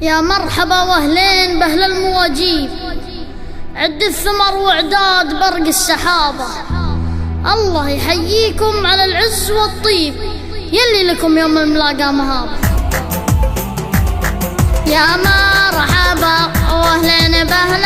يا مرحبا واهلين باهل المواجيب، عد الثمر واعداد برق السحابة. الله يحييكم على العز والطيب، يلي لكم يوم الملاقى مهابة. يا مرحبا واهلين باهل